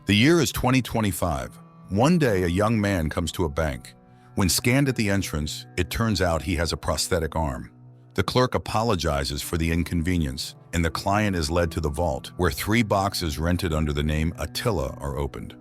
The year is 2025. One day, a young man comes to a bank. When scanned at the entrance, it turns out he has a prosthetic arm. The clerk apologizes for the inconvenience, and the client is led to the vault, where 3 boxes rented under the name Attila are opened.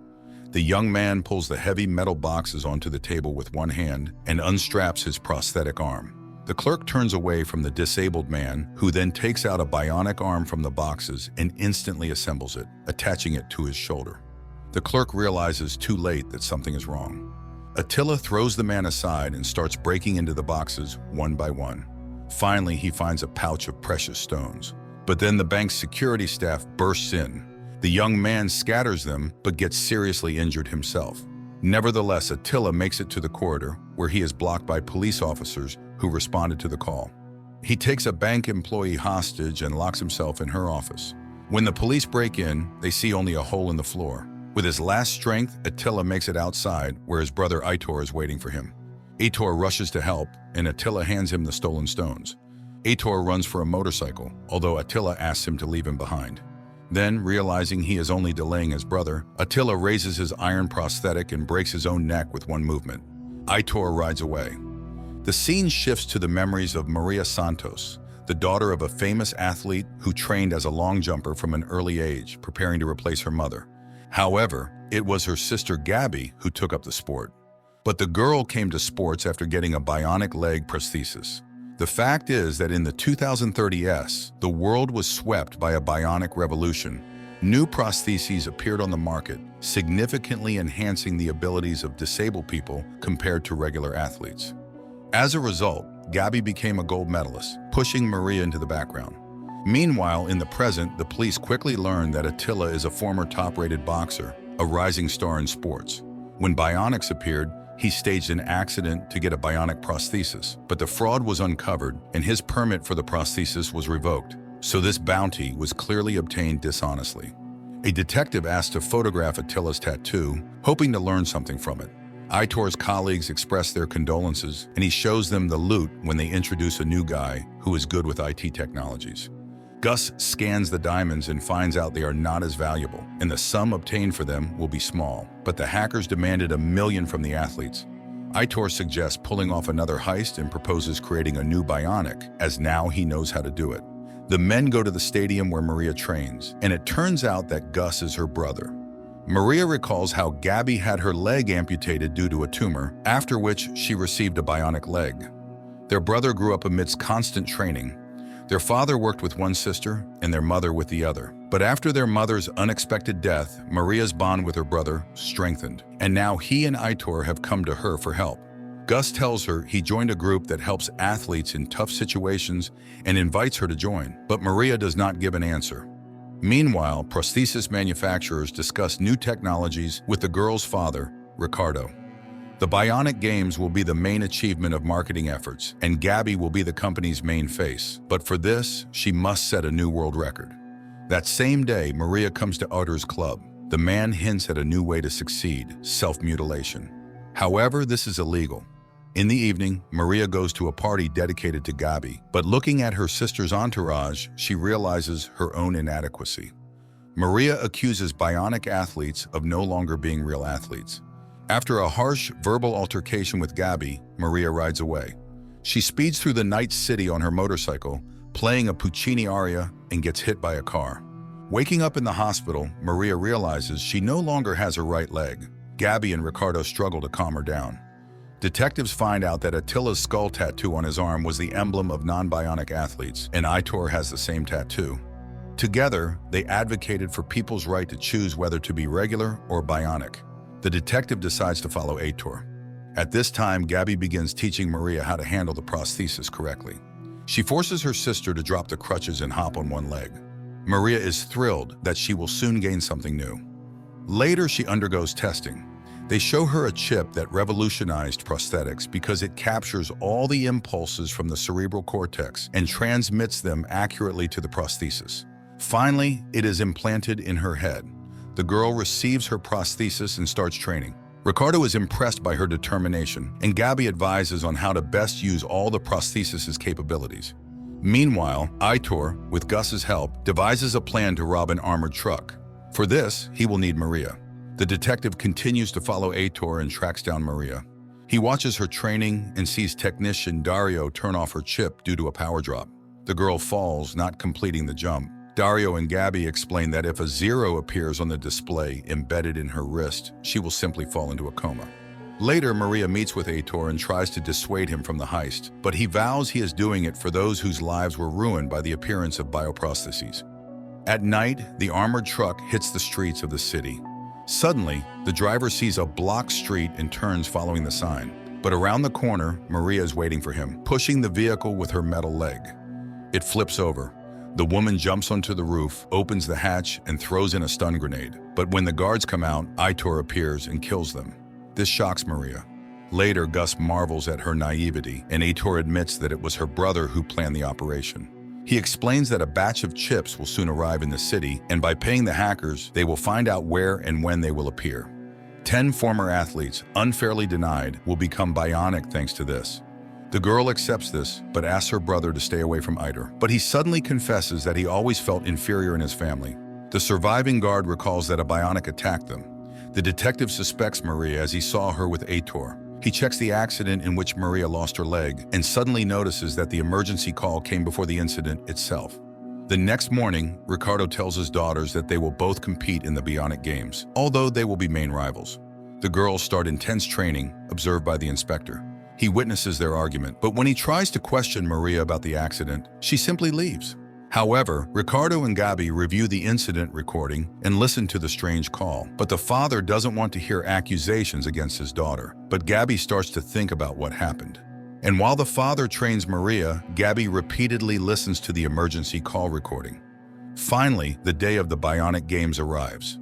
The young man pulls the heavy metal boxes onto the table with one hand and unstraps his prosthetic arm. The clerk turns away from the disabled man, who then takes out a bionic arm from the boxes and instantly assembles it, attaching it to his shoulder. The clerk realizes too late that something is wrong. Attila throws the man aside and starts breaking into the boxes one by one. Finally, he finds a pouch of precious stones. But then the bank's security staff bursts in. The young man scatters them, but gets seriously injured himself. Nevertheless, Attila makes it to the corridor, where he is blocked by police officers who responded to the call. He takes a bank employee hostage and locks himself in her office. When the police break in, they see only a hole in the floor. With his last strength, Attila makes it outside, where his brother Aitor is waiting for him. Aitor rushes to help, and Attila hands him the stolen stones. Aitor runs for a motorcycle, although Attila asks him to leave him behind. Then, realizing he is only delaying his brother, Attila raises his iron prosthetic and breaks his own neck with one movement. Aitor rides away. The scene shifts to the memories of Maria Santos, the daughter of a famous athlete who trained as a long jumper from an early age, preparing to replace her mother. However, it was her sister Gabby who took up the sport. But the girl came to sports after getting a bionic leg prosthesis. The fact is that in the 2030s, the world was swept by a bionic revolution. New prostheses appeared on the market, significantly enhancing the abilities of disabled people compared to regular athletes. As a result, Gabby became a gold medalist, pushing Maria into the background. Meanwhile, in the present, the police quickly learn that Attila is a former top-rated boxer, a rising star in sports. When Bionics appeared, he staged an accident to get a bionic prosthesis, but the fraud was uncovered and his permit for the prosthesis was revoked. So this bounty was clearly obtained dishonestly. A detective asked to photograph Attila's tattoo, hoping to learn something from it. Aitor's colleagues express their condolences, and he shows them the loot when they introduce a new guy who is good with IT technologies. Gus scans the diamonds and finds out they are not as valuable, and the sum obtained for them will be small. But the hackers demanded $1 million from the athletes. Aitor suggests pulling off another heist and proposes creating a new Bionic, as now he knows how to do it. The men go to the stadium where Maria trains, and it turns out that Gus is her brother. Maria recalls how Gabby had her leg amputated due to a tumor, after which she received a bionic leg. Their brother grew up amidst constant training. Their father worked with one sister and their mother with the other. But after their mother's unexpected death, Maria's bond with her brother strengthened, and now he and Aitor have come to her for help. Gus tells her he joined a group that helps athletes in tough situations and invites her to join, but Maria does not give an answer. Meanwhile, prosthesis manufacturers discuss new technologies with the girl's father, Ricardo. The Bionic Games will be the main achievement of marketing efforts, and Gabby will be the company's main face. But for this, she must set a new world record. That same day, Maria comes to Aitor's club. The man hints at a new way to succeed: self-mutilation. However, this is illegal. In the evening, Maria goes to a party dedicated to Gabby, but looking at her sister's entourage, she realizes her own inadequacy. Maria accuses bionic athletes of no longer being real athletes. After a harsh verbal altercation with Gabby, Maria rides away. She speeds through the night city on her motorcycle, playing a Puccini aria, and gets hit by a car. Waking up in the hospital, Maria realizes she no longer has her right leg. Gabby and Ricardo struggle to calm her down. Detectives find out that Attila's skull tattoo on his arm was the emblem of non-bionic athletes, and Aitor has the same tattoo. Together, they advocated for people's right to choose whether to be regular or bionic. The detective decides to follow Aitor. At this time, Gabby begins teaching Maria how to handle the prosthesis correctly. She forces her sister to drop the crutches and hop on one leg. Maria is thrilled that she will soon gain something new. Later, she undergoes testing. They show her a chip that revolutionized prosthetics because it captures all the impulses from the cerebral cortex and transmits them accurately to the prosthesis. Finally, it is implanted in her head. The girl receives her prosthesis and starts training. Ricardo is impressed by her determination, and Gabby advises on how to best use all the prosthesis's capabilities. Meanwhile, Aitor, with Gus's help, devises a plan to rob an armored truck. For this, he will need Maria. The detective continues to follow Aitor and tracks down Maria. He watches her training and sees technician Dario turn off her chip due to a power drop. The girl falls, not completing the jump. Dario and Gabby explain that if a 0 appears on the display embedded in her wrist, she will simply fall into a coma. Later, Maria meets with Aitor and tries to dissuade him from the heist, but he vows he is doing it for those whose lives were ruined by the appearance of bioprostheses. At night, the armored truck hits the streets of the city. Suddenly, the driver sees a blocked street and turns following the sign. But around the corner, Maria is waiting for him, pushing the vehicle with her metal leg. It flips over. The woman jumps onto the roof, opens the hatch, and throws in a stun grenade. But when the guards come out, Aitor appears and kills them. This shocks Maria. Later, Gus marvels at her naivety, and Aitor admits that it was her brother who planned the operation. He explains that a batch of chips will soon arrive in the city, and by paying the hackers, they will find out where and when they will appear. 10 former athletes, unfairly denied, will become bionic thanks to this. The girl accepts this, but asks her brother to stay away from Aitor. But he suddenly confesses that he always felt inferior in his family. The surviving guard recalls that a bionic attacked them. The detective suspects Maria as he saw her with Aitor. He checks the accident in which Maria lost her leg and suddenly notices that the emergency call came before the incident itself. The next morning, Ricardo tells his daughters that they will both compete in the Bionic Games, although they will be main rivals. The girls start intense training, observed by the inspector. He witnesses their argument, but when he tries to question Maria about the accident, she simply leaves. However, Ricardo and Gabby review the incident recording and listen to the strange call. But the father doesn't want to hear accusations against his daughter. But Gabby starts to think about what happened. And while the father trains Maria, Gabby repeatedly listens to the emergency call recording. Finally, the day of the Bionic Games arrives.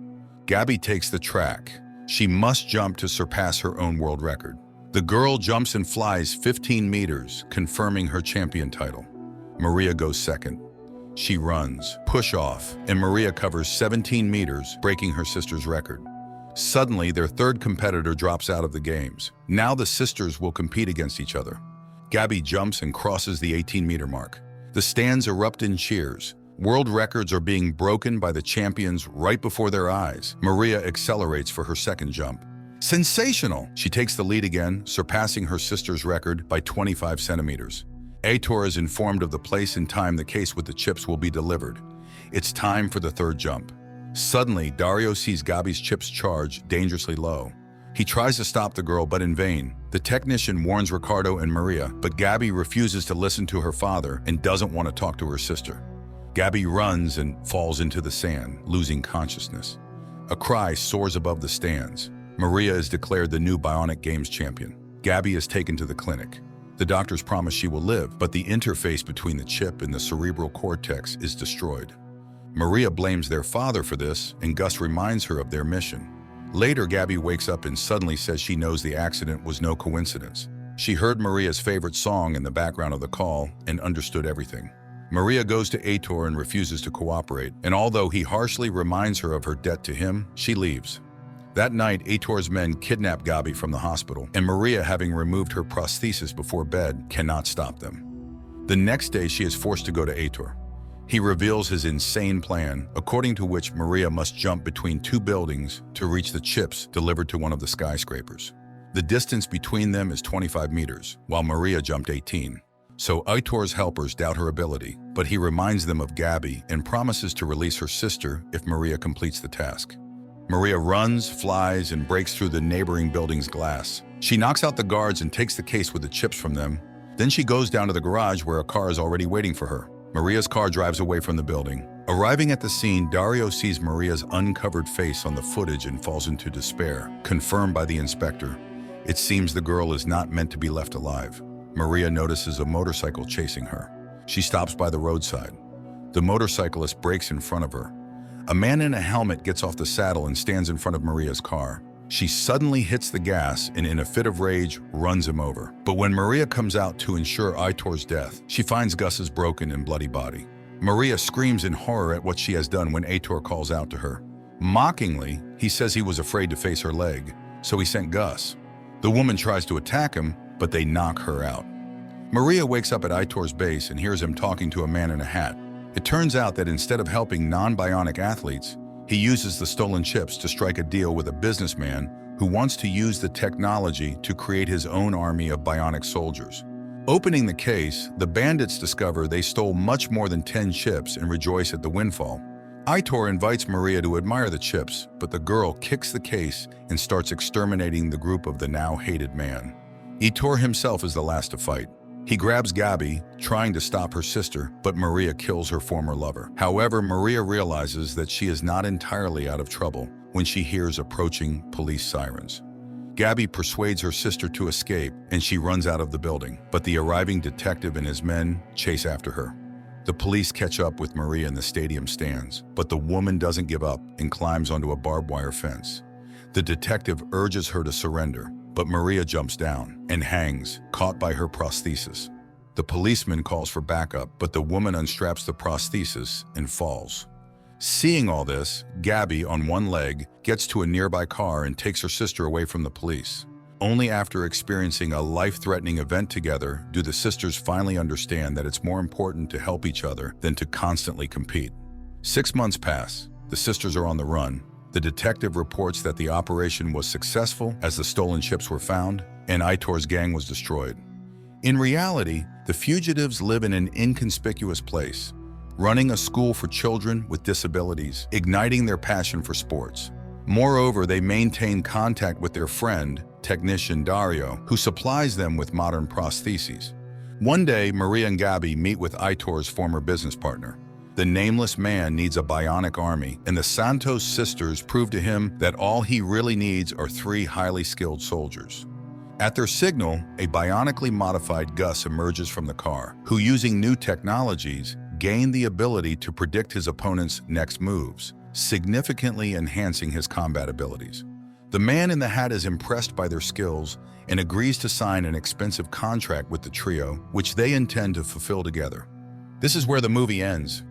Gabby takes the track. She must jump to surpass her own world record. The girl jumps and flies 15 meters, confirming her champion title. Maria goes second. She runs, push off, and Maria covers 17 meters, breaking her sister's record. Suddenly, their third competitor drops out of the games. Now the sisters will compete against each other. Gabby jumps and crosses the 18-meter mark. The stands erupt in cheers. World records are being broken by the champions right before their eyes. Maria accelerates for her second jump. Sensational! She takes the lead again, surpassing her sister's record by 25 centimeters. Aitor is informed of the place and time the case with the chips will be delivered. It's time for the third jump. Suddenly, Dario sees Gabby's chips charge dangerously low. He tries to stop the girl, but in vain. The technician warns Ricardo and Maria, but Gabby refuses to listen to her father and doesn't want to talk to her sister. Gabby runs and falls into the sand, losing consciousness. A cry soars above the stands. Maria is declared the new Bionic Games champion. Gabby is taken to the clinic. The doctors promise she will live, but the interface between the chip and the cerebral cortex is destroyed. Maria blames their father for this, and Gus reminds her of their mission. Later, Gabby wakes up and suddenly says she knows the accident was no coincidence. She heard Maria's favorite song in the background of the call and understood everything. Maria goes to Aitor and refuses to cooperate, and although he harshly reminds her of her debt to him, she leaves. That night, Aitor's men kidnap Gabby from the hospital, and Maria, having removed her prosthesis before bed, cannot stop them. The next day, she is forced to go to Aitor. He reveals his insane plan, according to which Maria must jump between 2 buildings to reach the chips delivered to one of the skyscrapers. The distance between them is 25 meters, while Maria jumped 18. So Aitor's helpers doubt her ability, but he reminds them of Gabby and promises to release her sister if Maria completes the task. Maria runs, flies, and breaks through the neighboring building's glass. She knocks out the guards and takes the case with the chips from them. Then she goes down to the garage where a car is already waiting for her. Maria's car drives away from the building. Arriving at the scene, Dario sees Maria's uncovered face on the footage and falls into despair, confirmed by the inspector. It seems the girl is not meant to be left alive. Maria notices a motorcycle chasing her. She stops by the roadside. The motorcyclist brakes in front of her. A man in a helmet gets off the saddle and stands in front of Maria's car. She suddenly hits the gas and in a fit of rage runs him over. But when Maria comes out to ensure Aitor's death, she finds Gus's broken and bloody body. Maria screams in horror at what she has done when Aitor calls out to her. Mockingly, he says he was afraid to face her leg, so he sent Gus. The woman tries to attack him, but they knock her out. Maria wakes up at Aitor's base and hears him talking to a man in a hat. It turns out that instead of helping non-bionic athletes, He uses the stolen chips to strike a deal with a businessman who wants to use the technology to create his own army of bionic soldiers. Opening the case, the bandits discover they stole much more than 10 chips and rejoice at the windfall. Aitor invites Maria to admire the chips, but the girl kicks the case and starts exterminating the group of the now hated man. Aitor himself is the last to fight. He grabs Gabby, trying to stop her sister, but Maria kills her former lover. However, Maria realizes that she is not entirely out of trouble when she hears approaching police sirens. Gabby persuades her sister to escape, and she runs out of the building, but the arriving detective and his men chase after her. The police catch up with Maria in the stadium stands, but the woman doesn't give up and climbs onto a barbed wire fence. The detective urges her to surrender, but Maria jumps down and hangs, caught by her prosthesis. The policeman calls for backup, but the woman unstraps the prosthesis and falls. Seeing all this, Gabby, on one leg, gets to a nearby car and takes her sister away from the police. Only after experiencing a life-threatening event together do the sisters finally understand that it's more important to help each other than to constantly compete. 6 months pass. The sisters are on the run. The detective reports that the operation was successful as the stolen chips were found and Aitor's gang was destroyed. In reality, the fugitives live in an inconspicuous place, running a school for children with disabilities, igniting their passion for sports. Moreover, they maintain contact with their friend, technician Dario, who supplies them with modern prostheses. One day, Maria and Gabby meet with Aitor's former business partner. The nameless man needs a bionic army, and the Santos sisters prove to him that all he really needs are 3 highly skilled soldiers. At their signal, a bionically modified Gus emerges from the car, who, using new technologies, gained the ability to predict his opponent's next moves, significantly enhancing his combat abilities. The man in the hat is impressed by their skills and agrees to sign an expensive contract with the trio, which they intend to fulfill together. This is where the movie ends.